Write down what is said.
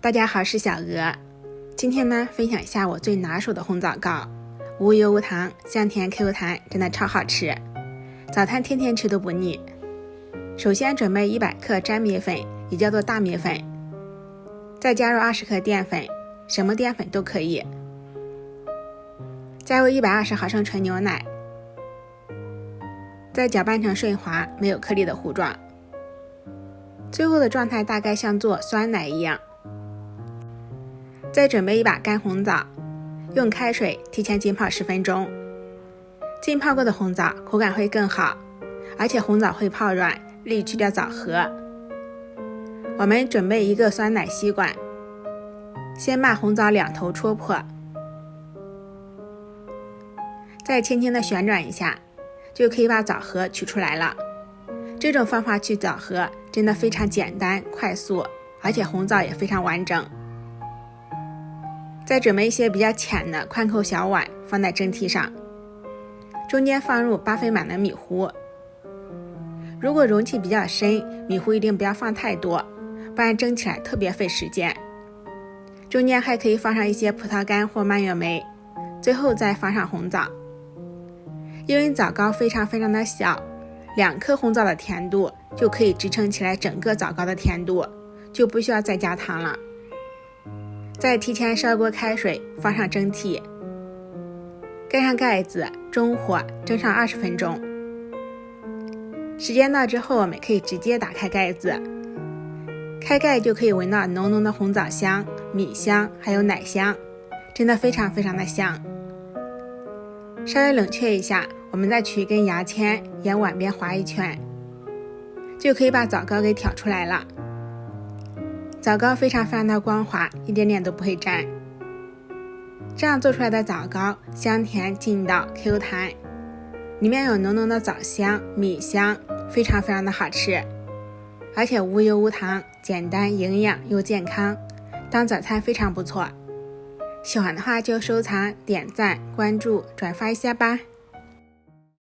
大家好，是小鹅。今天呢，分享一下我最拿手的红枣糕，无油无糖，香甜 Q 弹，真的超好吃，早餐天天吃都不腻。首先准备100克粘米粉，也叫做大米粉，再加入20克淀粉，什么淀粉都可以，加入120毫升纯牛奶，再搅拌成顺滑没有颗粒的糊状，最后的状态大概像做酸奶一样。再准备一把干红枣，用开水提前浸泡10分钟。浸泡过的红枣口感会更好，而且红枣会泡软，滤去掉枣核。我们准备一个酸奶吸管，先把红枣两头戳破，再轻轻的旋转一下，就可以把枣核取出来了。这种方法去枣核真的非常简单快速，而且红枣也非常完整。再准备一些比较浅的宽口小碗放在蒸屉上，中间放入8分满的米糊。如果容器比较深，米糊一定不要放太多，不然蒸起来特别费时间。中间还可以放上一些葡萄干或蔓越莓，最后再放上红枣。因为枣糕非常的小，2颗红枣的甜度就可以支撑起来整个枣糕的甜度，就不需要再加糖了。再提前烧锅开水，放上蒸屉，盖上盖子，中火蒸上20分钟。时间到之后，我们可以直接打开盖子，开盖就可以闻到浓浓的红枣香、米香还有奶香，真的非常的香。稍微冷却一下，我们再取一根牙签沿碗边划一圈，就可以把枣糕给挑出来了。枣糕非常的光滑，一点点都不会粘。这样做出来的枣糕香甜劲道 Q 弹，里面有浓浓的枣香、米香，非常的好吃，而且无油无糖，简单营养又健康，当早餐非常不错。喜欢的话就收藏、点赞、关注、转发一下吧。